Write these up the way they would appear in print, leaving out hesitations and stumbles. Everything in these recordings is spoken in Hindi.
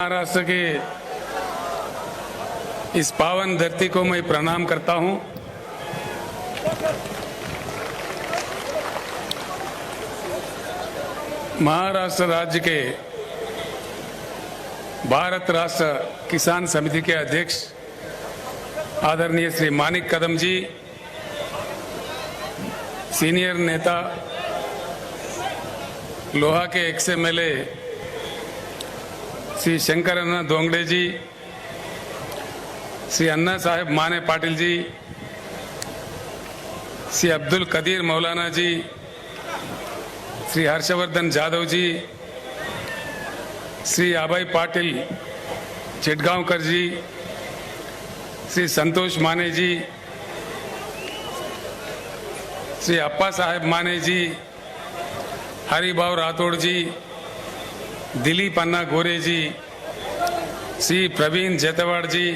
महाराष्ट्र के इस पावन धरती को मैं प्रणाम करता हूं। महाराष्ट्र राज्य के भारत राष्ट्र किसान समिति के अध्यक्ष आदरणीय श्री मानिक कदम जी, सीनियर नेता लोहा के एक्स-एमएलए श्री शंकर अन्ना दोंगड़े जी, श्री अन्ना साहेब माने पाटिल जी, श्री अब्दुल कदीर मौलाना जी, श्री हर्षवर्धन जाधव जी, श्री अभय पाटिल चिटगांवकर जी, श्री संतोष माने जी, श्री अप्पा साहेब माने जी, हरिभाव राठौड़ जी, दिलीप अन्ना गोरे जी, श्री प्रवीण जेतवाड़ जी,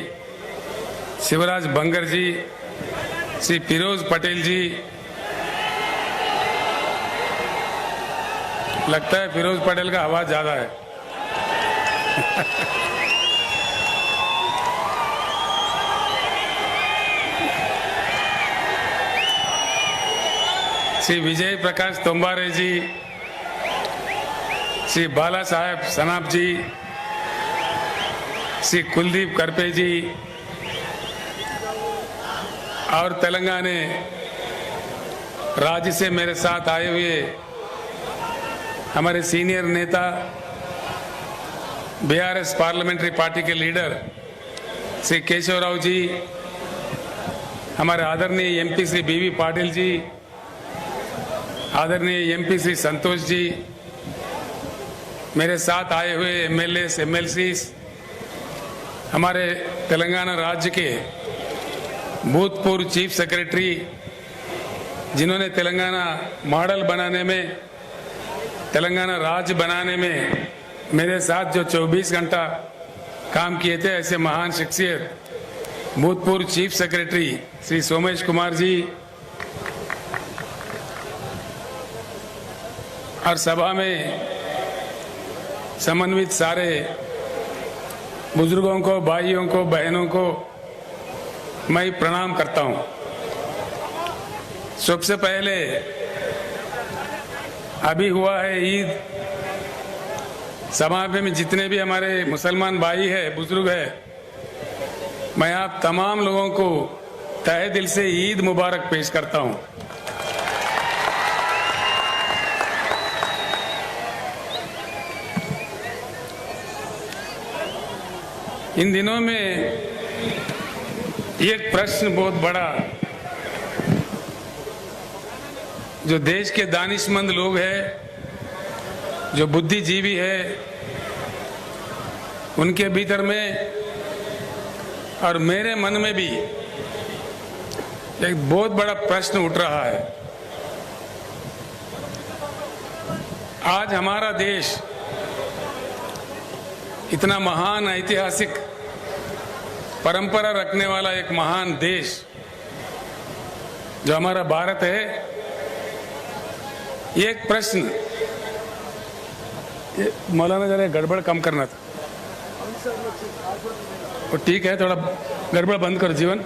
शिवराज बंगर जी, श्री फिरोज पटेल जी, लगता है फिरोज पटेल का आवाज ज्यादा है। श्री विजय प्रकाश तोम्बारे जी, श्री बाला साहेब सनाप जी, श्री कुलदीप करपे जी और तेलंगाना राज्य से मेरे साथ आए हुए हमारे सीनियर नेता बीआरएस पार्लियामेंट्री पार्टी के लीडर श्री केशव राव जी, हमारे आदरणीय एमपी श्री बीवी पाटिल जी, आदरणीय एमपी श्री संतोष जी, मेरे साथ आए हुए एमएलए एमएलसी, हमारे तेलंगाना राज्य के भूतपूर्व चीफ सेक्रेटरी जिन्होंने तेलंगाना मॉडल बनाने में, तेलंगाना राज्य बनाने में मेरे साथ जो 24 घंटा काम किए थे, ऐसे महान शख्सियत भूतपूर्व चीफ सेक्रेटरी श्री सोमेश कुमार जी और सभा में समन्वित सारे बुजुर्गों को, भाइयों को, बहनों को मैं प्रणाम करता हूं। सबसे पहले अभी हुआ है ईद, समाज में जितने भी हमारे मुसलमान भाई है, बुजुर्ग है, मैं आप तमाम लोगों को तहे दिल से ईद मुबारक पेश करता हूं। इन दिनों में एक प्रश्न बहुत बड़ा जो देश के दानिशमंद लोग हैं, जो बुद्धिजीवी है, उनके भीतर में और मेरे मन में भी एक बहुत बड़ा प्रश्न उठ रहा है। आज हमारा देश इतना महान ऐतिहासिक परंपरा रखने वाला एक महान देश जो हमारा भारत है, एक प्रश्न, मौलाना जरा गड़बड़ कम करना था, वो ठीक है, थोड़ा गड़बड़ बंद करो जीवन।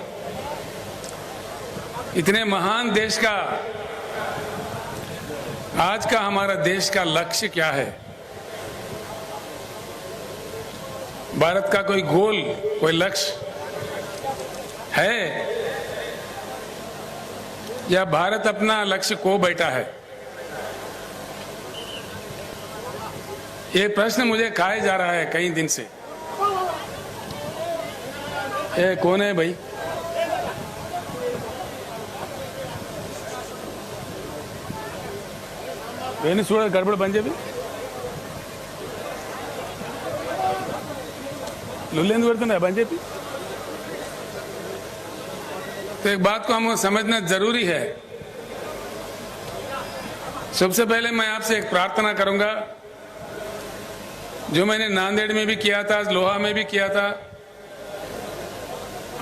इतने महान देश का आज का हमारा देश का लक्ष्य क्या है? भारत का कोई गोल, कोई लक्ष्य है या भारत अपना लक्ष्य खो बैठा है? ये प्रश्न मुझे खाया जा रहा है कई दिन से। ये कौन है भाई? वेनी सूड़ा गड़बड़ बन जाए लुल्लेंदु वर्तन बन जाए। तो एक बात को हमें समझना जरूरी है। सबसे पहले मैं आपसे एक प्रार्थना करूंगा, जो मैंने नांदेड़ में भी किया था, लोहा में भी किया था,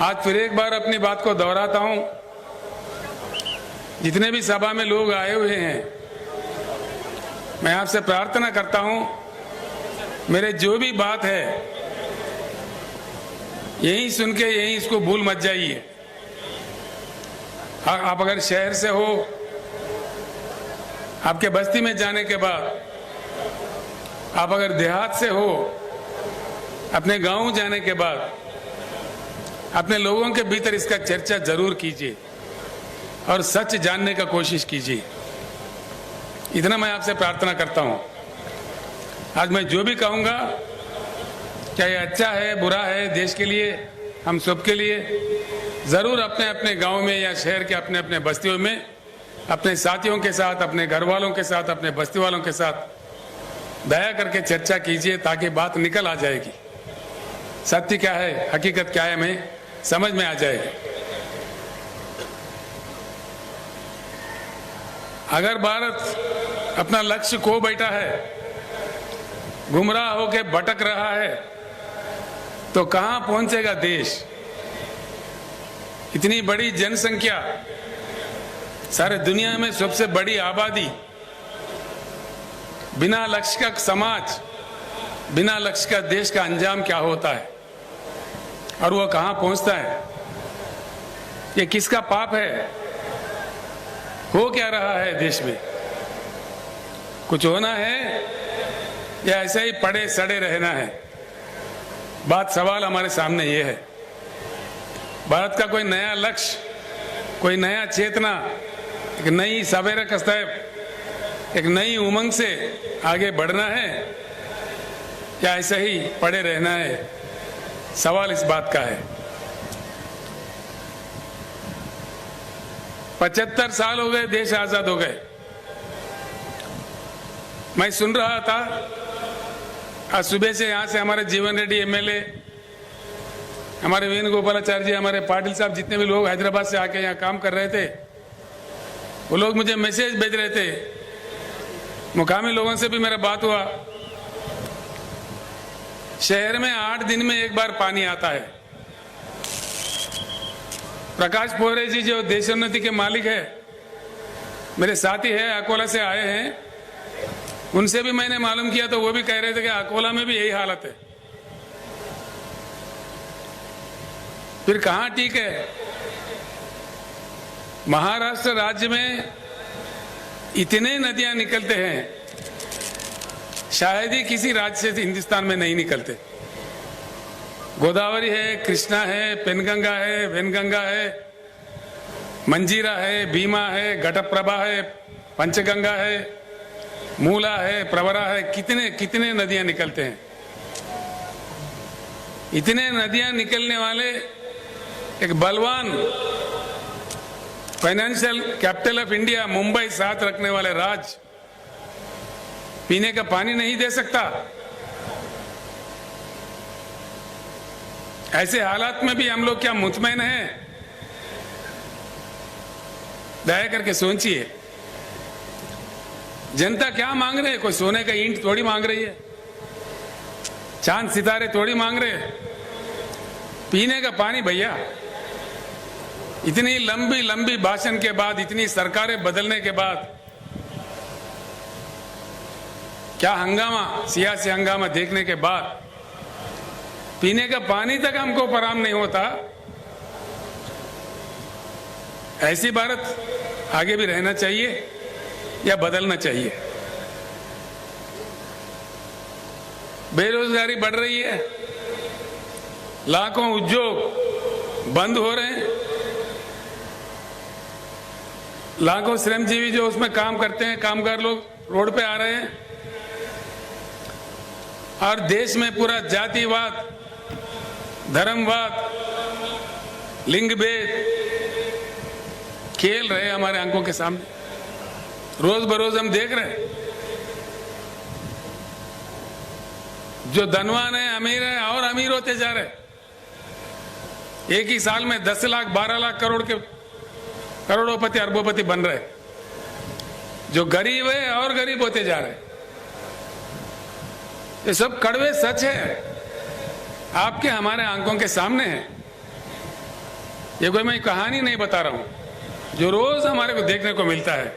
आज फिर एक बार अपनी बात को दोहराता हूं। जितने भी सभा में लोग आए हुए हैं, मैं आपसे प्रार्थना करता हूं, मेरे जो भी बात है यहीं सुन के यहीं इसको भूल मत जाइए। आप अगर शहर से हो, आपके बस्ती में जाने के बाद, आप अगर देहात से हो, अपने गांव जाने के बाद अपने लोगों के भीतर इसका चर्चा जरूर कीजिए और सच जानने का कोशिश कीजिए। इतना मैं आपसे प्रार्थना करता हूं। आज मैं जो भी कहूंगा, क्या ये अच्छा है बुरा है, देश के लिए, हम सबके लिए, जरूर अपने अपने गांव में या शहर के अपने अपने बस्तियों में अपने साथियों के साथ, अपने घर वालों के साथ, अपने बस्ती वालों के साथ दया करके चर्चा कीजिए, ताकि बात निकल आ जाएगी। सत्य क्या है, हकीकत क्या है, हमें समझ में आ जाएगी। अगर भारत अपना लक्ष्य खो बैठा है, गुमराह होकर भटक रहा है, तो कहां पहुंचेगा देश? इतनी बड़ी जनसंख्या, सारे दुनिया में सबसे बड़ी आबादी, बिना लक्ष्य का समाज, बिना लक्ष्य का देश का अंजाम क्या होता है और वो कहां पहुंचता है? ये किसका पाप है? हो क्या रहा है देश में? कुछ होना है या ऐसे ही पड़े सड़े रहना है? बात, सवाल हमारे सामने ये है। भारत का कोई नया लक्ष्य, कोई नया चेतना, एक नई सवेरे कस्तैब, एक नई उमंग से आगे बढ़ना है या ऐसे ही पड़े रहना है? सवाल इस बात का है। 75 साल हो गए देश आजाद हो गए। मैं सुन रहा था आज सुबह से, यहां से हमारे जीवन रेड्डी एमएलए, हमारे वेणुगोपालाचार्य जी, हमारे पाटिल साहब, जितने भी लोग हैदराबाद से आके यहाँ काम कर रहे थे, वो लोग मुझे मैसेज भेज रहे थे। मुकामी लोगों से भी मेरा बात हुआ। शहर में 8 दिन में एक बार पानी आता है। प्रकाश पोहरे जी जो देशोन्नति के मालिक है, मेरे साथी है, अकोला से आए हैं, उनसे भी मैंने मालूम किया तो वो भी कह रहे थे कि अकोला में भी यही हालत है। फिर कहां ठीक है? महाराष्ट्र राज्य में इतने नदियां निकलते हैं, शायद ही किसी राज्य से हिंदुस्तान में नहीं निकलते। गोदावरी है, कृष्णा है, पेनगंगा है, वेनगंगा है, मंजीरा है, भीमा है, घटप्रभा है, पंचगंगा है, मूला है, प्रवरा है, कितने कितने नदियां निकलते हैं। इतने नदियां निकलने वाले एक बलवान financial capital of India Mumbai साथ रखने वाले राज्य पीने का पानी नहीं दे सकता। ऐसे हालात में भी हम लोग क्या मुतमैन हैं? दया करके सोचिए, जनता क्या मांग रहे है? कोई सोने का ईंट थोड़ी मांग रही है, चांद सितारे थोड़ी मांग रहे हैं। पीने का पानी भैया। इतनी लंबी लंबी भाषण के बाद, इतनी सरकारें बदलने के बाद, क्या हंगामा, सियासी हंगामा देखने के बाद पीने का पानी तक हमको फराहम नहीं होता। ऐसी भारत आगे भी रहना चाहिए या बदलना चाहिए? बेरोजगारी बढ़ रही है, लाखों उद्योग बंद हो रहे हैं, लाखों श्रमजीवी जो उसमें काम करते हैं, कामगार लोग रोड पे आ रहे हैं, और देश में पूरा जातिवाद, धर्मवाद, लिंग भेद खेल रहे हैं हमारे आंखों के सामने। रोज बरोज हम देख रहे हैं। जो धनवान है, अमीर है, और अमीर होते जा रहे। एक ही साल में 10 लाख 12 लाख करोड़ के करोड़ोपति अरबोपति बन रहे। जो गरीब है और गरीब होते जा रहे। ये सब कड़वे सच है, आपके हमारे आंखों के सामने है। ये कोई मैं कहानी नहीं बता रहा हूं, जो रोज हमारे को देखने को मिलता है।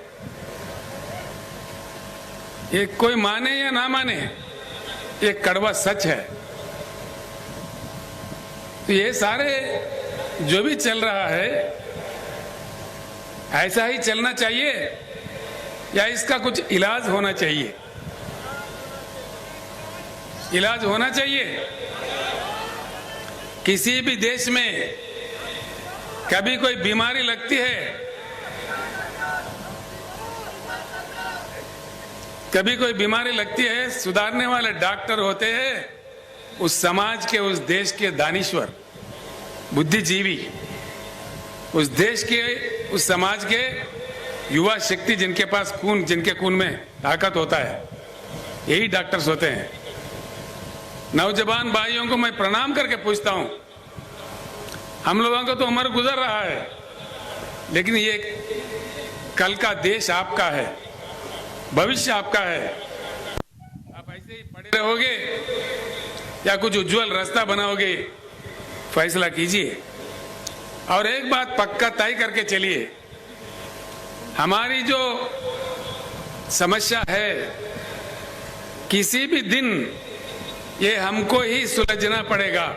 ये कोई माने या ना माने, ये कड़वा सच है। तो ये सारे जो भी चल रहा है ऐसा ही चलना चाहिए या इसका कुछ इलाज होना चाहिए? इलाज होना चाहिए। किसी भी देश में कभी कोई बीमारी लगती है, कभी कोई बीमारी लगती है, सुधारने वाले डॉक्टर होते हैं उस समाज के, उस देश के दानिश्वर, बुद्धिजीवी, उस देश के, उस समाज के युवा शक्ति, जिनके पास खून, जिनके खून में ताकत होता है, यही डॉक्टर्स होते हैं। नौजवान भाइयों को मैं प्रणाम करके पूछता हूं, हम लोगों को तो उम्र गुजर रहा है, लेकिन ये कल का देश आपका है, भविष्य आपका है। आप ऐसे ही पड़े रहोगे या कुछ उज्जवल रास्ता बनाओगे, फैसला कीजिए। और एक बात पक्का तय करके चलिए, हमारी जो समस्या है किसी भी दिन ये हमको ही सुलझना पड़ेगा।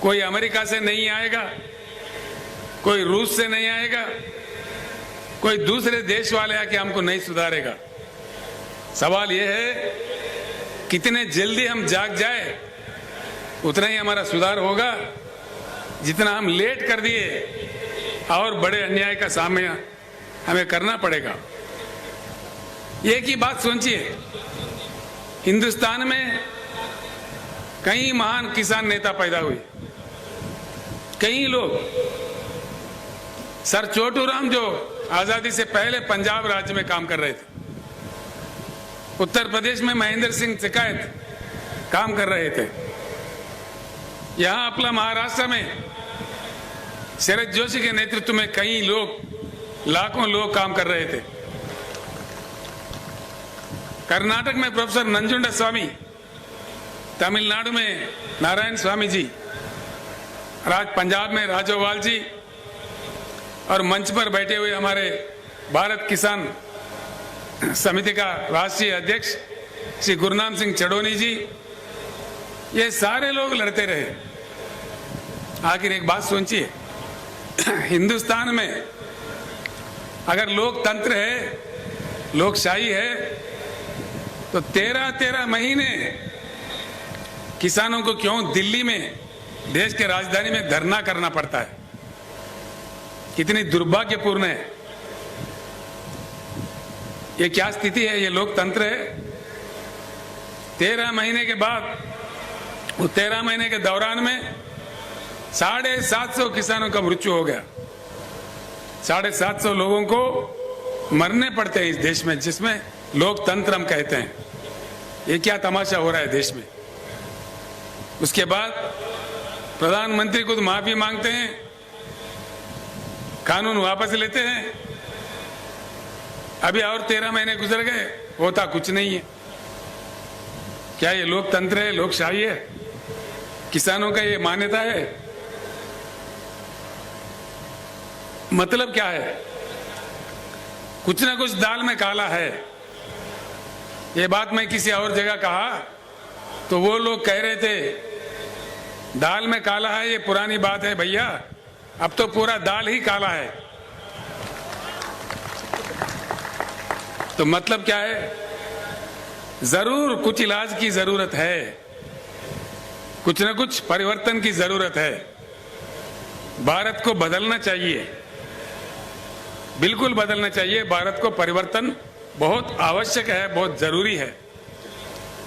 कोई अमेरिका से नहीं आएगा, कोई रूस से नहीं आएगा, कोई दूसरे देश वाले आके हमको नहीं सुधारेगा। सवाल यह है कितने जल्दी हम जाग जाए उतना ही हमारा सुधार होगा। जितना हम लेट कर दिए और बड़े अन्याय का सामना हमें करना पड़ेगा। एक ही बात सोचिए, हिंदुस्तान में कई महान किसान नेता पैदा हुए, कई लोग। सर छोटूराम जो आजादी से पहले पंजाब राज्य में काम कर रहे थे, उत्तर प्रदेश में महेंद्र सिंह टिकैत काम कर रहे थे, यहां अपना महाराष्ट्र में शरद जोशी के नेतृत्व में कई लोग, लाखों लोग काम कर रहे थे। कर्नाटक में प्रोफेसर नंजुंडा स्वामी, तमिलनाडु में नारायण स्वामी जी, पंजाब में राजोवाल जी, और मंच पर बैठे हुए हमारे भारत किसान समिति का राष्ट्रीय अध्यक्ष श्री गुरनाम सिंह चढ़ोनी जी, ये सारे लोग लड़ते रहे। आखिर एक बात सोचिए, हिंदुस्तान में अगर लोकतंत्र है, लोकशाही है, तो 13-13 महीने किसानों को क्यों दिल्ली में, देश के राजधानी में धरना करना पड़ता है? कितनी दुर्भाग्यपूर्ण है। ये क्या स्थिति है? ये लोकतंत्र है? 13 महीने के बाद, वो 13 महीने के दौरान में 750 किसानों का मृत्यु हो गया। 750 लोगों को मरने पड़ते हैं इस देश में, जिसमें लोकतंत्र हम कहते हैं। ये क्या तमाशा हो रहा है देश में? उसके बाद प्रधानमंत्री खुद माफी मांगते हैं, कानून वापस लेते हैं। अभी और 13 महीने गुजर गए, होता कुछ नहीं है। क्या ये लोकतंत्र है, लोकशाही है? किसानों का ये मान्यता है? मतलब क्या है? कुछ ना कुछ दाल में काला है। ये बात मैं किसी और जगह कहा तो वो लोग कह रहे थे दाल में काला है, ये पुरानी बात है भैया, अब तो पूरा दाल ही काला है। तो मतलब क्या है? जरूर कुछ इलाज की जरूरत है, कुछ ना कुछ परिवर्तन की जरूरत है। भारत को बदलना चाहिए, बिल्कुल बदलना चाहिए। भारत को परिवर्तन बहुत आवश्यक है, बहुत जरूरी है।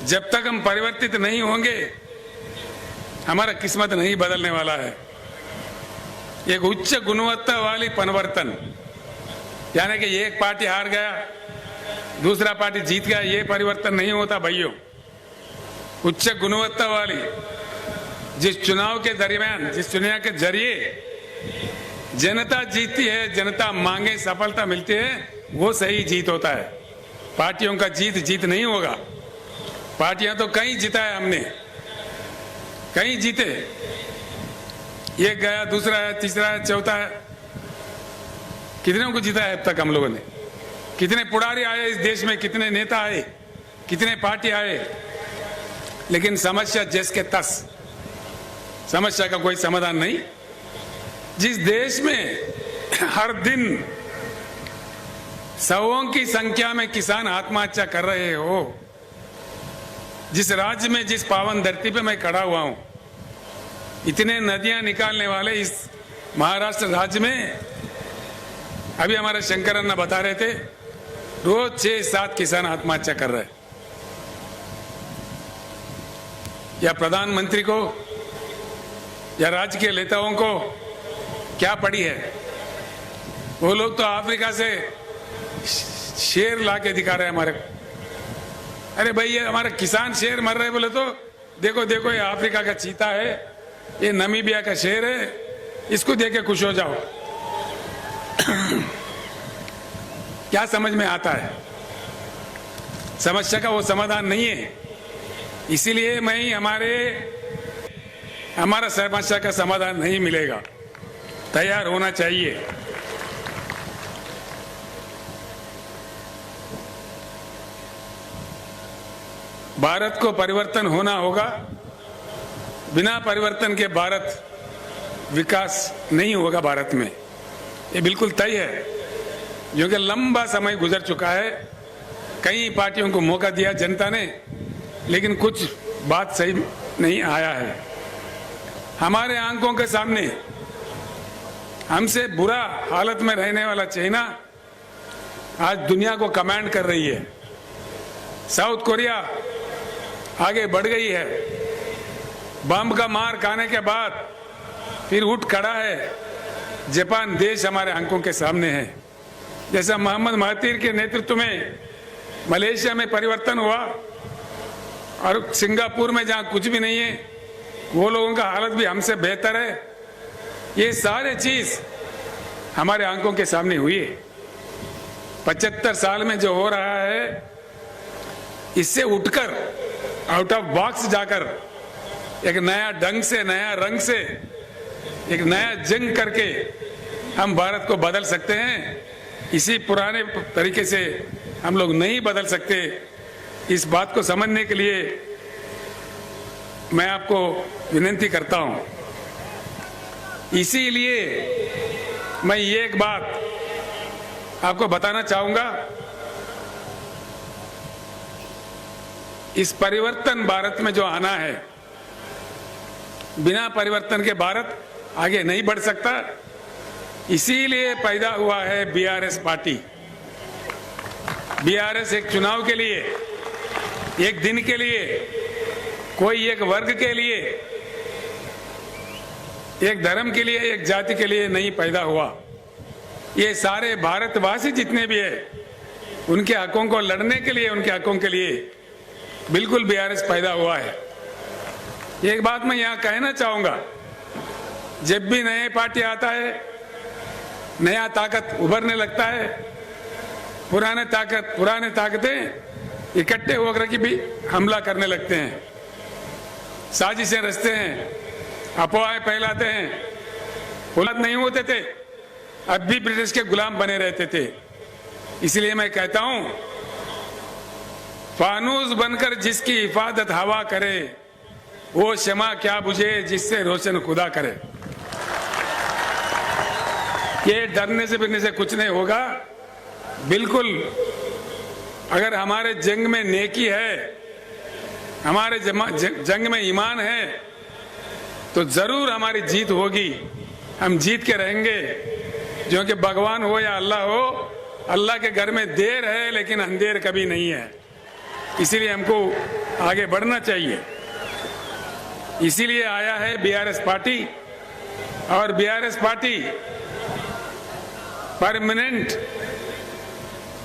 जब तक हम परिवर्तित नहीं होंगे, हमारा किस्मत नहीं बदलने वाला है। एक उच्च गुणवत्ता वाली परिवर्तन, यानी कि एक पार्टी हार गया, दूसरा पार्टी जीत गया, ये परिवर्तन नहीं होता भाइयों। उच्च गुणवत्ता वाली, जिस चुनाव के दरमियान, जिस चुनाव के जरिए जनता जीतती है, जनता मांगे सफलता मिलती है, वो सही जीत होता है। पार्टियों का जीत नहीं होगा। पार्टियां तो कहीं जीता है हमने, कहीं जीते, एक गया, दूसरा है, तीसरा है, चौथा है, कितने को जीता है अब तक हम लोगों ने? कितने पुड़ारी आए इस देश में, कितने नेता आए, कितने पार्टी आए, लेकिन समस्या जस के तस, समस्या का कोई समाधान नहीं। जिस देश में हर दिन सौों की संख्या में किसान आत्महत्या कर रहे हो, जिस राज्य में, जिस पावन धरती पे मैं खड़ा हुआ हूं, इतने नदियां निकालने वाले इस महाराष्ट्र राज्य में अभी हमारे शंकर अन्ना बता रहे थे, रोज 6-7 किसान आत्महत्या कर रहे हैं। या प्रधानमंत्री को या राज्य के नेताओं को क्या पड़ी है? वो लोग तो अफ्रीका से शेर ला के दिखा रहे हैं हमारे। अरे भाई, ये हमारे किसान शेर मर रहे बोले तो देखो देखो, ये अफ्रीका का चीता है, ये नामीबिया का शेर है, इसको देख के खुश हो जाओ। क्या समझ में आता है? समस्या का वो समाधान नहीं है। इसीलिए मैं हमारा समस्या का समाधान नहीं मिलेगा, तैयार होना चाहिए। भारत को परिवर्तन होना होगा, बिना परिवर्तन के भारत विकास नहीं होगा भारत में, ये बिल्कुल तय है। क्योंकि लंबा समय गुजर चुका है, कई पार्टियों को मौका दिया जनता ने, लेकिन कुछ बात सही नहीं आया है। हमारे आंखों के सामने हमसे बुरा हालत में रहने वाला चाइना आज दुनिया को कमांड कर रही है। साउथ कोरिया आगे बढ़ गई है, बम का मार खाने के बाद फिर उठ खड़ा है। जापान देश हमारे आंखों के सामने है। जैसा मोहम्मद महातीर के नेतृत्व में मलेशिया में परिवर्तन हुआ और सिंगापुर में जहां कुछ भी नहीं है, वो लोगों का हालत भी हमसे बेहतर है। ये सारे चीज हमारे आंखों के सामने हुई है। 75 साल में जो हो रहा है, इससे उठकर आउट ऑफ बॉक्स जाकर एक नया ढंग से, नया रंग से, एक नया जंग करके हम भारत को बदल सकते हैं। इसी पुराने तरीके से हम लोग नहीं बदल सकते। इस बात को समझने के लिए मैं आपको विनती करता हूं। इसीलिए मैं ये एक बात आपको बताना चाहूंगा, इस परिवर्तन भारत में जो आना है, बिना परिवर्तन के भारत आगे नहीं बढ़ सकता। इसीलिए पैदा हुआ है बीआरएस पार्टी। बीआरएस एक चुनाव के लिए, एक दिन के लिए, कोई एक वर्ग के लिए, एक धर्म के लिए, एक जाति के लिए नहीं पैदा हुआ। ये सारे भारतवासी जितने भी है, उनके हकों को लड़ने के लिए, उनके हकों के लिए बिल्कुल बीआरएस पैदा हुआ है। एक बात मैं यहां कहना चाहूंगा, जब भी नए पार्टी आता है, नया ताकत उभरने लगता है, पुराने ताकतें इकट्ठे होकर के भी हमला करने लगते हैं, साजिशें रचते हैं, अफवाहें फैलाते हैं। गुलाम नहीं होते थे, अब भी ब्रिटिश के गुलाम बने रहते थे। इसलिए मैं कहता हूं, फानूस बनकर जिसकी हिफाजत हवा करे, वो शमा क्या बुझे जिससे रोशन खुदा करे। ये डरने से बिरने से कुछ नहीं होगा। बिल्कुल, अगर हमारे जंग में नेकी है, हमारे जंग में ईमान है, तो जरूर हमारी जीत होगी। हम जीत के रहेंगे, क्योंकि भगवान हो या अल्लाह हो, अल्लाह के घर में देर है लेकिन अंधेर कभी नहीं है। इसीलिए हमको आगे बढ़ना चाहिए। इसीलिए आया है बीआरएस पार्टी, और बीआरएस पार्टी परमानेंट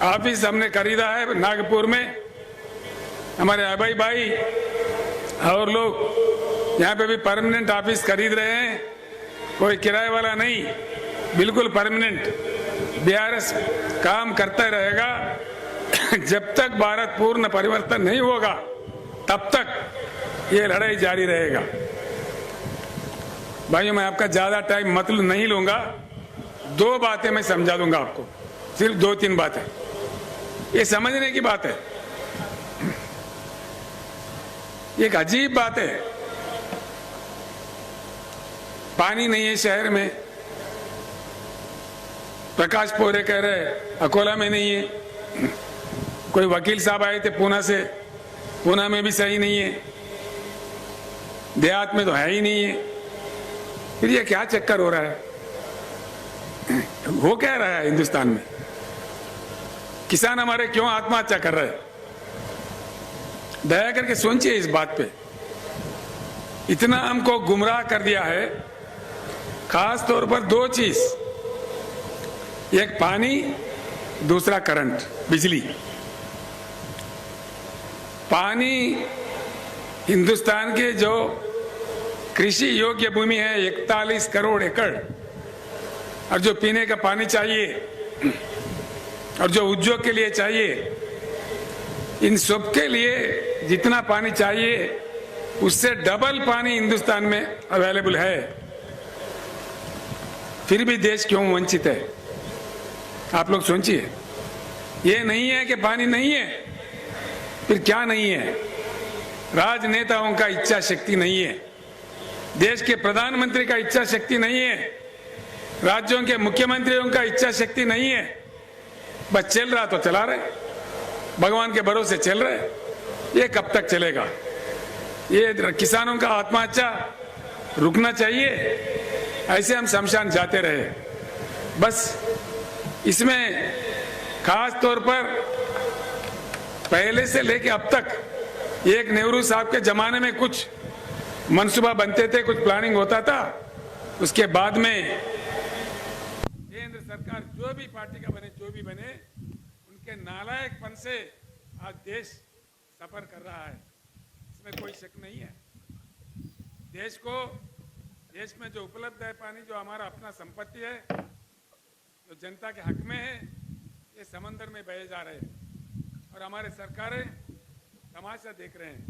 ऑफिस हमने खरीदा है नागपुर में। हमारे अभय भाई और लोग यहाँ पे भी परमानेंट ऑफिस खरीद रहे हैं, कोई किराए वाला नहीं, बिल्कुल परमानेंट। बीआरएस काम करता रहेगा। जब तक भारत पूर्ण परिवर्तन नहीं होगा, तब तक ये लड़ाई जारी रहेगा। भाइयों, मैं आपका ज्यादा टाइम मतलब नहीं लूंगा। 2 बातें मैं समझा दूंगा आपको, सिर्फ 2-3 बातें, ये समझने की बात है। एक अजीब बात है, पानी नहीं है शहर में। प्रकाश पोरे कह रहे अकोला में नहीं है। कोई वकील साहब आए थे पूना से, पूना में भी सही नहीं है, देहात में तो है ही नहीं है। फिर ये क्या चक्कर हो रहा है? हो क्या रहा है हिंदुस्तान में? किसान हमारे क्यों आत्महत्या कर रहे हैं? दया करके सोचिए इस बात पे। इतना हमको गुमराह कर दिया है, खास तौर पर दो चीज, एक पानी, दूसरा करंट, बिजली। पानी, हिंदुस्तान के जो कृषि योग्य भूमि है 41 करोड़ एकड़, और जो पीने का पानी चाहिए और जो उद्योग के लिए चाहिए, इन सब के लिए जितना पानी चाहिए उससे डबल पानी हिंदुस्तान में अवेलेबल है। फिर भी देश क्यों वंचित है? आप लोग सोचिए। ये नहीं है कि पानी नहीं है, फिर क्या नहीं है? राजनेताओं का इच्छा शक्ति नहीं है, देश के प्रधानमंत्री का इच्छा शक्ति नहीं है, राज्यों के मुख्यमंत्रियों का इच्छा शक्ति नहीं है। बस चल रहा तो चला रहे, भगवान के भरोसे चल रहे। ये कब तक चलेगा? ये किसानों का आत्महत्या रुकना चाहिए। ऐसे हम शमशान जाते रहे। बस इसमें खास तौर पर पहले से लेके अब तक एक नेहरू साहब के जमाने में कुछ मनसूबा बनते थे, कुछ प्लानिंग होता था। उसके बाद में केंद्र सरकार जो भी पार्टी का बने, जो भी बने, उनके नालायकपन से आज देश सफर कर रहा है, इसमें कोई शक नहीं है। देश में जो उपलब्ध है पानी, जो हमारा अपना संपत्ति है, जो जनता के हक में है, ये समंदर में बहे जा रहे हैं और हमारे सरकारें तमाशा देख रहे हैं।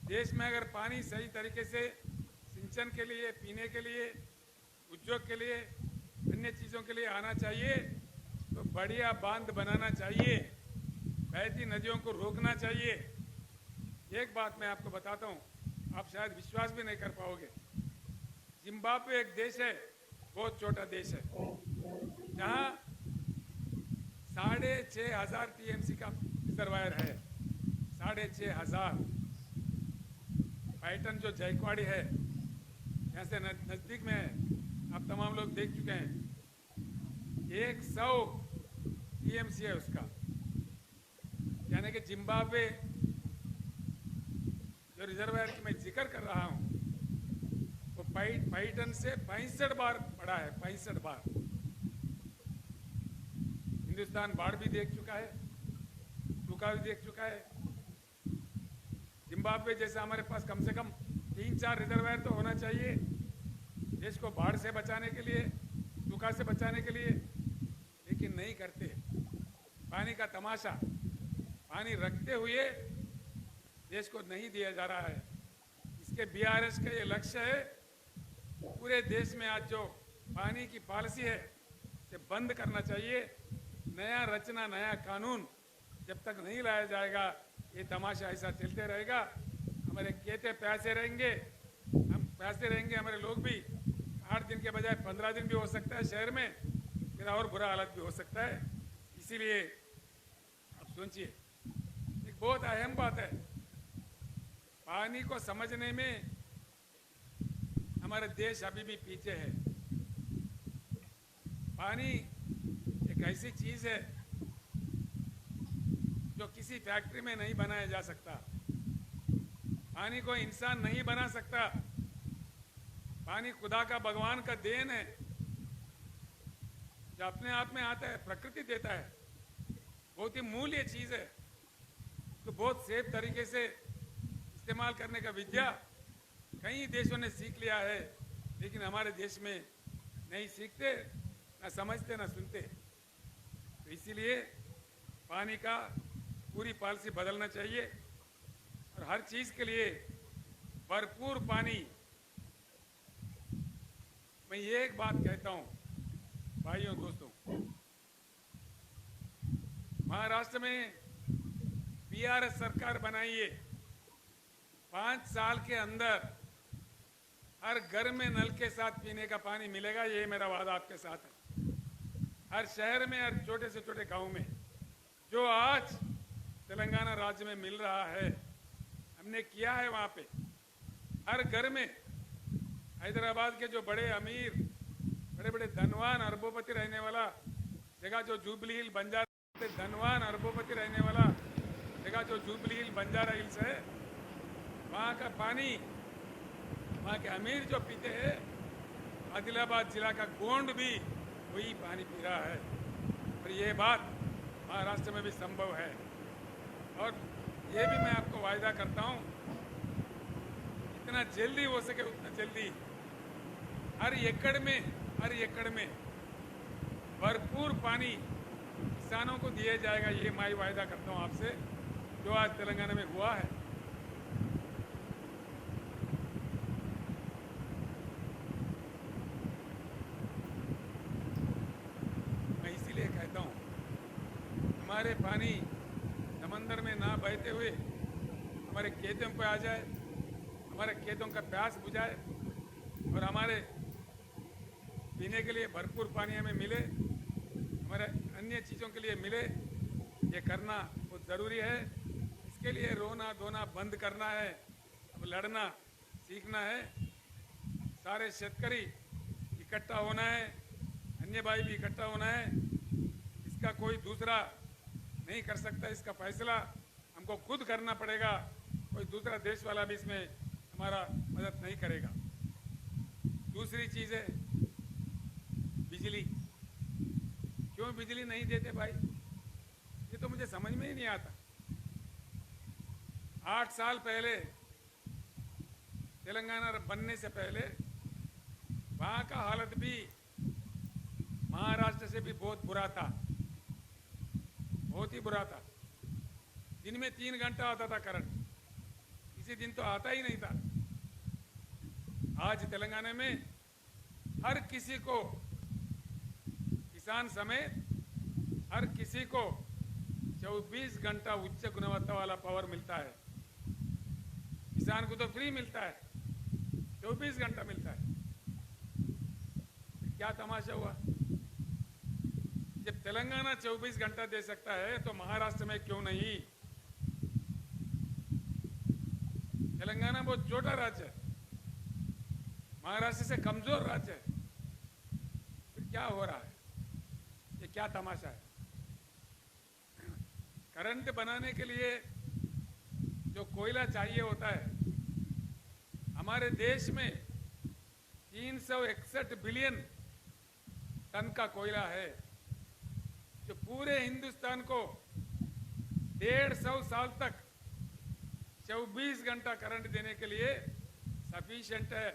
देश में अगर पानी सही तरीके से सिंचन के लिए, पीने के लिए, उद्योग के लिए, अन्य चीज़ों के लिए आना चाहिए तो बढ़िया बांध बनाना चाहिए, बहती नदियों को रोकना चाहिए। एक बात मैं आपको बताता हूँ, आप शायद विश्वास भी नहीं कर पाओगे। जिम्बाब्वे एक देश है, बहुत छोटा देश है, जहाँ 6,500 टीएमसी का रिजर्वायर है। 6,500। पैटर्न जो जयकवाड़ी है, यहाँ से नजदीक में है, आप तमाम लोग देख चुके हैं। 100 टीएमसी है उसका, यानी कि जिम्बाब्वे जो रिजर्वायर की मैं जिक्र कर रहा हूँ, वो पैटर्न से 65 बार बड़ा है, 65 बार। हिंदुस्तान बाढ़ भी देख चुका है, सूखा भी देख चुका है। जिम्बाब्वे जैसे हमारे पास कम से कम 3-4 रिजर्वायर तो होना चाहिए देश को बाढ़ से बचाने के लिए, सूखा से बचाने के लिए, लेकिन नहीं करते। पानी का तमाशा, पानी रखते हुए देश को नहीं दिया जा रहा है। इसके बीआरएस का ये लक्ष्य है, पूरे देश में आज जो पानी की पॉलिसी है इसे बंद करना चाहिए। नया रचना, नया कानून जब तक नहीं लाया जाएगा, ये तमाशा ऐसा चलते रहेगा। हमारे खेते प्यासे रहेंगे, हम प्यासे रहेंगे, हमारे लोग भी 8 दिन के बजाय 15 दिन भी हो सकता है शहर में, फिर और बुरा हालत भी हो सकता है। इसीलिए अब सोचिए, एक बहुत अहम बात है, पानी को समझने में हमारा देश अभी भी पीछे है। पानी एक ऐसी चीज है जो किसी फैक्ट्री में नहीं बनाया जा सकता। पानी को इंसान नहीं बना सकता। पानी खुदा का, भगवान का देन है, जो अपने आप में आता है, प्रकृति देता है। बहुत ही मूल्य चीज है, तो बहुत सेफ तरीके से इस्तेमाल करने का विद्या कई देशों ने सीख लिया है, लेकिन हमारे देश में नहीं सीखते, ना समझते, ना सुनते। तो इसीलिए पानी का पूरी पॉलिसी बदलना चाहिए और हर चीज के लिए भरपूर पानी। मैं ये एक बात कहता हूं भाइयों, दोस्तों, महाराष्ट्र में बीआरएस सरकार बनाई है। 5 साल के अंदर हर हर घर में नल के साथ पीने का पानी मिलेगा, ये मेरा वादा आपके साथ है। हर शहर में, हर छोटे से छोटे गांव में जो आज तेलंगाना राज्य में मिल रहा है, हमने किया है वहां पे। हर घर में हैदराबाद के जो बड़े अमीर, बड़े बड़े धनवान अरबोपति रहने वाला जगह जो जुबली हिल बंजारा, धनवान अरबोपति रहने वाला जगह जो जुबली हिल बंजारा हिल्स है, वहाँ का पानी वहाँ के अमीर जो पीते हैं, आदिलाबाद जिला का गोंड भी वही पानी पी रहा है। और ये बात महाराष्ट्र में भी संभव है। और ये भी मैं आपको वायदा करता हूँ, जितना जल्दी हो सके उतना जल्दी हर एकड़ में भरपूर पानी किसानों को दिया जाएगा। ये मैं वायदा करता हूँ आपसे, जो आज तेलंगाना में हुआ है। मैं इसीलिए कहता हूँ, हमारे पानी समंदर में ना बहते हुए हमारे खेतों पे आ जाए, हमारे खेतों का प्यास बुझाए और हमारे पीने के लिए भरपूर पानी हमें मिले, हमारे अन्य चीज़ों के लिए मिले। ये करना बहुत ज़रूरी है। इसके लिए रोना धोना बंद करना है, अब लड़ना सीखना है। सारे शेतकरी इकट्ठा होना है, अन्य भाई भी इकट्ठा होना है। इसका कोई दूसरा नहीं कर सकता, इसका फैसला हमको खुद करना पड़ेगा। कोई दूसरा देश वाला भी इसमें हमारा मदद नहीं करेगा। दूसरी चीज़ है बिजली। क्यों बिजली नहीं देते भाई, ये तो मुझे समझ में ही नहीं आता। 8 साल पहले तेलंगाना बनने से पहले वहाँ का हालत भी महाराष्ट्र से भी बहुत बुरा था, बहुत ही बुरा था। दिन में 3 घंटा आता था करंट, किसी दिन तो आता ही नहीं था। आज तेलंगाना में हर किसी को, किसान समेत हर किसी को 24 घंटा उच्च गुणवत्ता वाला पावर मिलता है। किसान को तो फ्री मिलता है, 24 घंटा मिलता है। क्या तमाशा हुआ? जब तेलंगाना 24 घंटा दे सकता है तो महाराष्ट्र में क्यों नहीं? तेलंगाना बहुत छोटा राज्य है, महाराष्ट्र से कमजोर राज्य है। फिर क्या हो रहा है? ये क्या तमाशा है? करंट बनाने के लिए जो कोयला चाहिए होता है, हमारे देश में 361 बिलियन टन का कोयला है, जो पूरे हिंदुस्तान को 150 साल तक 24 घंटा करंट देने के लिए सफिशिएंट है।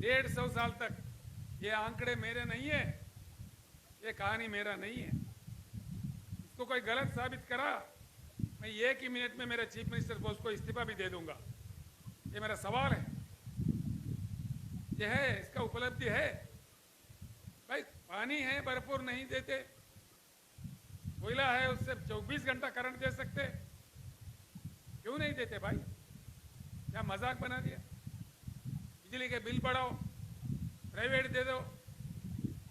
150 साल तक। ये आंकड़े मेरे नहीं है, ये कहानी मेरा नहीं है। इसको कोई गलत साबित करा, मैं 1 ही मिनट में मेरे चीफ मिनिस्टर पोस्ट को इस्तीफा भी दे दूंगा। ये मेरा सवाल है। ये है, इसका उपलब्धि है भाई। पानी है भरपूर, नहीं देते। कोयला है, उससे 24 घंटा करंट दे सकते, क्यों नहीं देते भाई? क्या मजाक बना दिया? बिजली के बिल बढ़ाओ, प्राइवेट दे दो,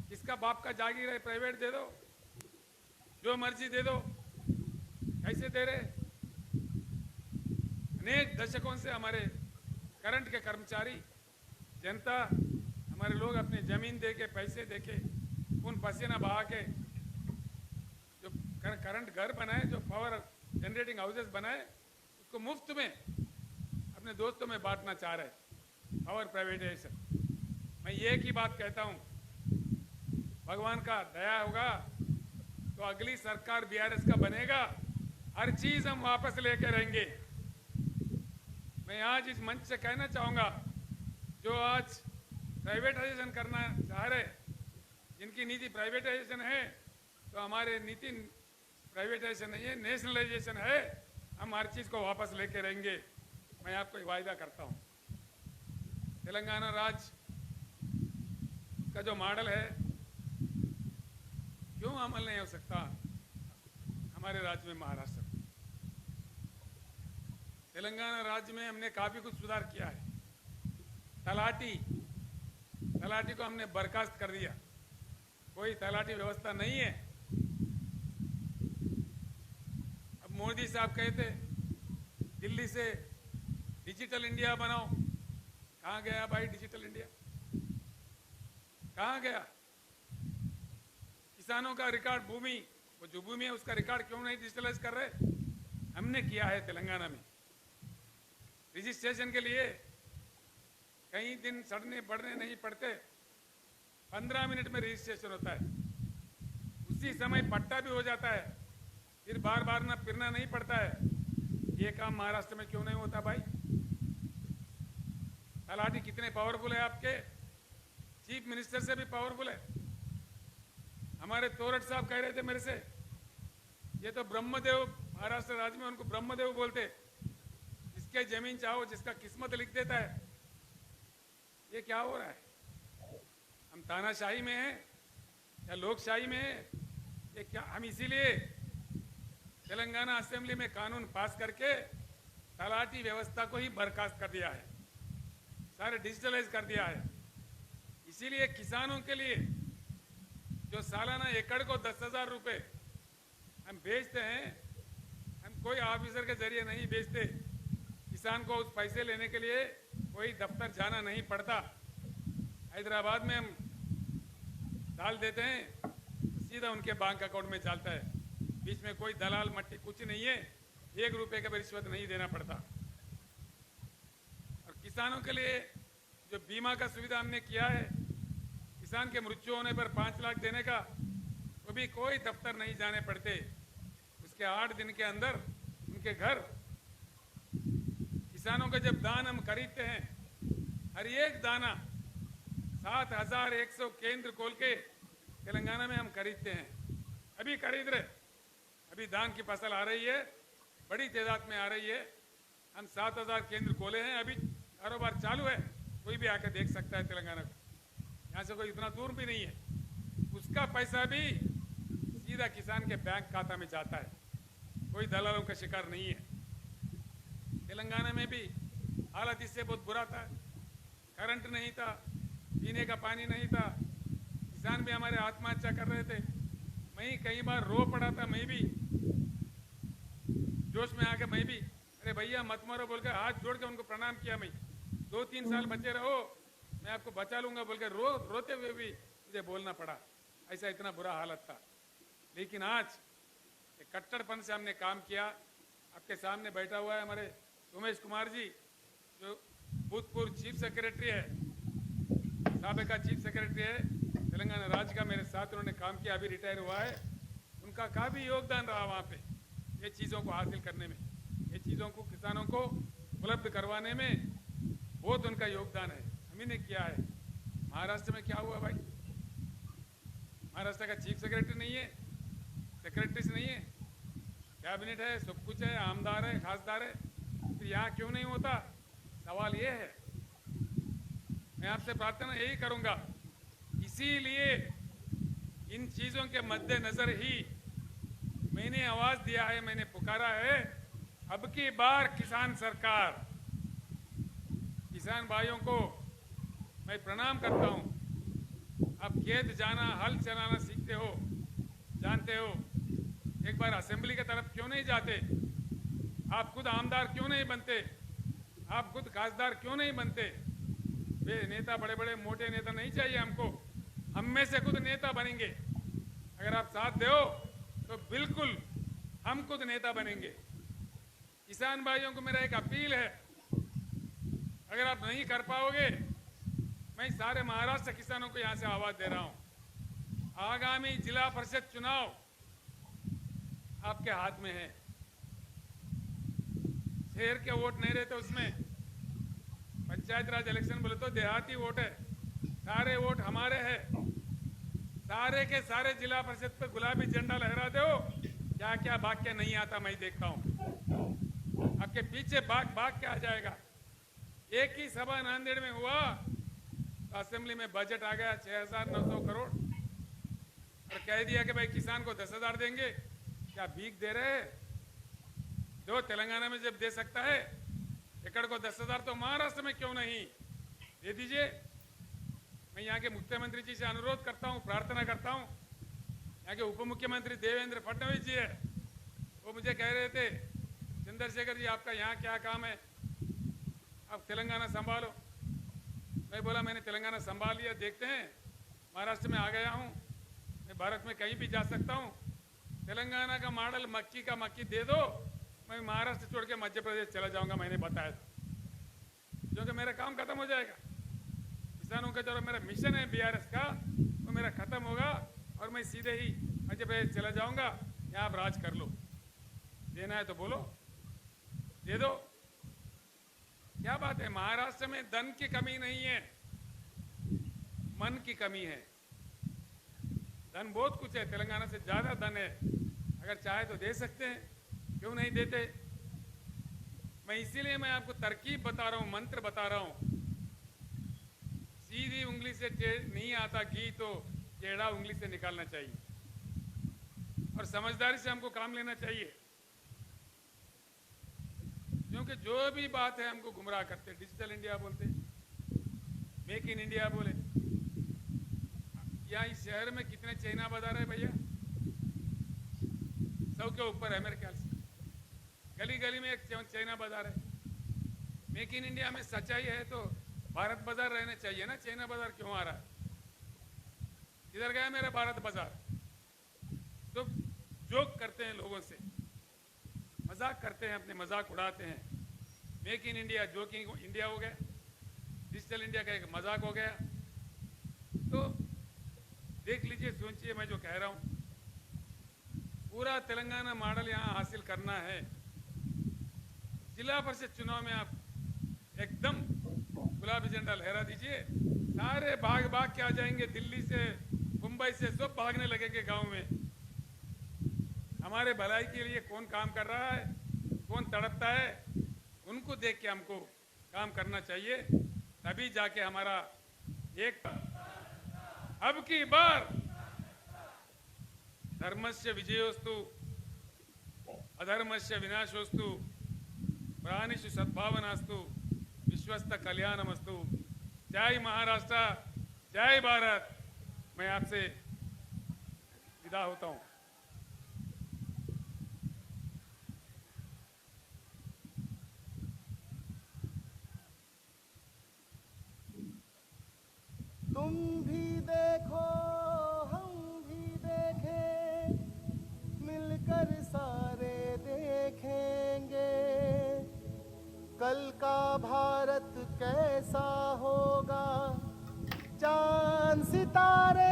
किसका बाप का जागीर है, प्राइवेट दे दो, जो मर्जी दे दो। कैसे दे रहे? अनेक दशकों से हमारे करंट के कर्मचारी, जनता, हमारे लोग अपनी जमीन दे के, पैसे दे के, खून पसीना बहा के जो करंट घर बनाए, जो पावर जनरेटिंग हाउसेस बनाए, उसको मुफ्त में अपने दोस्तों में बांटना चाह रहे। Power privatisation. मैं एक ही बात कहता हूं, भगवान का दया होगा तो अगली सरकार बीआरएस का बनेगा, हर चीज हम वापस लेके रहेंगे। मैं आज इस मंच से कहना चाहूंगा, जो आज प्राइवेटाइजेशन करना चाह रहे, जिनकी नीति प्राइवेटाइजेशन है, तो हमारे नीति प्राइवेटाइजेशन नहीं है, नेशनलाइजेशन है। हम हर चीज को वापस लेके रहेंगे। मैं आपको वायदा करता हूं। तेलंगाना राज्य का जो मॉडल है, क्यों अमल नहीं हो सकता हमारे राज्य में, महाराष्ट्र में? तेलंगाना राज्य में हमने काफी कुछ सुधार किया है। तलाटी तलाटी को हमने बर्खास्त कर दिया। कोई तलाटी व्यवस्था नहीं है। अब मोदी साहब कहते दिल्ली से डिजिटल इंडिया बनाओ। कहां गया भाई डिजिटल इंडिया? कहां गया? किसानों का रिकॉर्ड भूमि, वो जो भूमि है उसका रिकॉर्ड क्यों नहीं डिजिटलाइज कर रहे? हमने किया है तेलंगाना में। रजिस्ट्रेशन के लिए कई दिन सड़ने बढ़ने नहीं पड़ते, 15 मिनट में रजिस्ट्रेशन होता है। उसी समय पट्टा भी हो जाता है, फिर बार बार ना फिरना नहीं पड़ता है। ये काम महाराष्ट्र में क्यों नहीं होता भाई? तलाटी कितने पावरफुल है आपके? चीफ मिनिस्टर से भी पावरफुल है। हमारे तोरट साहब कह रहे थे मेरे से, ये तो ब्रह्मदेव, महाराष्ट्र राज्य में उनको ब्रह्मदेव बोलते, जिसके जमीन चाहो जिसका किस्मत लिख देता है। ये क्या हो रहा है? हम तानाशाही में हैं या लोकशाही में हैं? ये क्या? हम इसीलिए तेलंगाना असेंबली में कानून पास करके तलाटी व्यवस्था को ही बर्खास्त कर दिया है, सारे डिजिटलाइज कर दिया है। इसीलिए किसानों के लिए जो सालाना एकड़ को 10,000 रुपए हम बेचते हैं, हम कोई ऑफिसर के जरिए नहीं बेचते। किसान को उस पैसे लेने के लिए कोई दफ्तर जाना नहीं पड़ता। हैदराबाद में हम डाल देते हैं तो सीधा उनके बैंक अकाउंट में चलता है। बीच में कोई दलाल मट्टी कुछ नहीं है, 1 रुपए का भी रिश्वत नहीं देना पड़ता। और किसानों के लिए जो बीमा का सुविधा हमने किया है, किसान के मृत्यु होने पर 5 लाख देने का, वो भी कोई दफ्तर नहीं जाने पड़ते। उसके 8 दिन के अंदर उनके घर। किसानों का जब दान हम खरीदते हैं, हर एक दाना 7,100 केंद्र खोल के तेलंगाना में हम खरीदते हैं। अभी खरीद रहे, अभी धान की फसल आ रही है, बड़ी तादाद में आ रही है। हम 7,000 केंद्र खोले हैं, अभी कारोबार चालू है। कोई भी आकर देख सकता है तेलंगाना को, यहाँ से कोई इतना दूर भी नहीं है। उसका पैसा भी सीधा किसान के बैंक खाता में जाता है, कोई दलालों का शिकार नहीं है। तेलंगाना में भी हालत इससे बहुत बुरा था। करंट नहीं था, पीने का पानी नहीं था, किसान भी हमारे आत्महत्या कर रहे थे। मैं कई बार रो पड़ा था, मैं भी जोश में आके मैं भी, अरे भैया मत मारो बोल के हाथ जोड़ के उनको प्रणाम किया। मैं 2-3 साल बचे रहो, मैं आपको बचा लूंगा बोल के रोते हुए भी मुझे बोलना पड़ा। ऐसा इतना बुरा हालत था। लेकिन आज कट्टरपन से हमने काम किया। आपके सामने बैठा हुआ है हमारे उमेश कुमार जी, जो भूतपूर्व चीफ सेक्रेटरी है, साबिका चीफ सेक्रेटरी है तेलंगाना राज्य का। मेरे साथ उन्होंने काम किया, अभी रिटायर हुआ है। उनका काफी योगदान रहा वहाँ पे ये चीज़ों को हासिल करने में, ये चीज़ों को किसानों को उपलब्ध करवाने में बहुत उनका योगदान है। हम ही ने किया है। महाराष्ट्र में क्या हुआ भाई? महाराष्ट्र का चीफ सेक्रेटरी नहीं है, सेक्रेटरीज नहीं है, कैबिनेट है, सब कुछ है, आमदार है, खासदार है, फिर यहाँ क्यों नहीं होता? सवाल ये है। मैं आपसे प्रार्थना यही करूंगा, इसीलिए इन चीजों के मद्देनजर ही मैंने आवाज दिया है, मैंने पुकारा है, अब की बार किसान सरकार। किसान भाइयों को मैं प्रणाम करता हूं। आप खेत जाना, हल चलाना सीखते हो, जानते हो, एक बार असेंबली की तरफ क्यों नहीं जाते? आप खुद आमदार क्यों नहीं बनते? आप खुद खासदार क्यों नहीं बनते? वे नेता, बड़े बड़े मोटे नेता नहीं चाहिए हमको, हम में से खुद नेता बनेंगे। अगर आप साथ दो तो बिल्कुल हम खुद नेता बनेंगे। किसान भाइयों को मेरा एक अपील है, अगर आप नहीं कर पाओगे, मैं सारे महाराष्ट्र किसानों को यहां से आवाज दे रहा हूं, आगामी जिला परिषद चुनाव आपके हाथ में है। शहर के वोट नहीं रहते उसमें, पंचायत राज इलेक्शन बोले तो देहाती वोट है, सारे वोट हमारे हैं। सारे के सारे जिला परिषद पे गुलाबी झंडा लहरा दो, क्या क्या भाग के नहीं आता मैं देखता हूं। आपके पीछे भाग के आ जाएगा। एक ही सभा नांदेड़ में हुआ तो असेंबली में बजट आ गया 6,900 करोड़ और कह दिया कि भाई किसान को 10,000 देंगे। क्या भीख दे रहे हैं? जो तेलंगाना में जब दे सकता है एकड़ को 10,000, तो महाराष्ट्र में क्यों नहीं? दे दीजिए। मैं यहाँ के मुख्यमंत्री जी से अनुरोध करता हूँ, प्रार्थना करता हूँ। यहाँ के उप मुख्यमंत्री देवेंद्र फडणवीस जी है, वो मुझे कह रहे थे, चंद्रशेखर जी आपका यहाँ क्या काम है, आप तेलंगाना संभालो। मैं बोला मैंने तेलंगाना संभाल लिया, देखते हैं। महाराष्ट्र में आ गया हूँ, मैं भारत में कहीं भी जा सकता हूँ। तेलंगाना का मॉडल मक्की का मक्की दे दो, मैं महाराष्ट्र छोड़ के मध्य प्रदेश चला जाऊंगा, मैंने बताया था, क्योंकि मेरा काम खत्म हो जाएगा। किसानों का जो मेरा मिशन है बीआरएस का, वो मेरा खत्म होगा और मैं सीधे ही मध्य प्रदेश चला जाऊंगा। यहाँ आप राज कर लो, देना है तो बोलो, दे दो। क्या बात है, महाराष्ट्र में धन की कमी नहीं है, मन की कमी है। धन बहुत कुछ है, तेलंगाना से ज्यादा धन है, अगर चाहे तो दे सकते हैं, क्यों नहीं देते। मैं इसीलिए मैं आपको तरकीब बता रहा हूं, मंत्र बता रहा हूं। सीधी उंगली से नहीं आता घी तो टेढ़ा उंगली से निकालना चाहिए और समझदारी से हमको काम लेना चाहिए, क्योंकि जो भी बात है हमको गुमराह करते। डिजिटल इंडिया बोलते, मेक इन इंडिया बोले। यहाँ इस शहर में कितने चाइना बाजार है भैया, 100 के ऊपर है मेरे ख्याल से। गली गली में एक चाइना बाजार है। मेक इन इंडिया में सच्चाई है तो भारत बाजार रहना चाहिए ना, चाइना बाजार क्यों आ रहा है? इधर गया मेरा भारत बाजार। तो जोक करते हैं लोगों से, मजाक करते हैं, अपने मजाक उड़ाते हैं। Make in India joking India हो गया, डिजिटल इंडिया का एक मजाक हो गया। तो देख लीजिए, सोचिए मैं जो कह रहा हूं, पूरा तेलंगाना मॉडल यहां हासिल करना है। जिला परिषद चुनाव में आप एकदम गुलाबी झंडा लहरा दीजिए, सारे भाग भाग के आ जाएंगे, दिल्ली से मुंबई से सब भागने लगेंगे गांव में। हमारे भलाई के लिए कौन काम कर रहा है, कौन तड़पता है, उनको देख के हमको काम करना चाहिए, तभी जाके हमारा एक अब की बार धर्मस्य विजयोस्तु अधर्मस्य विनाशोस्तु प्राणिषु सद्भावनास्तु विश्वस्त कल्याणमस्तु। जय महाराष्ट्र, जय भारत। मैं आपसे विदा होता हूं। तुम भी देखो हम भी देखें, मिलकर सारे देखेंगे कल का भारत कैसा होगा। चांद सितारे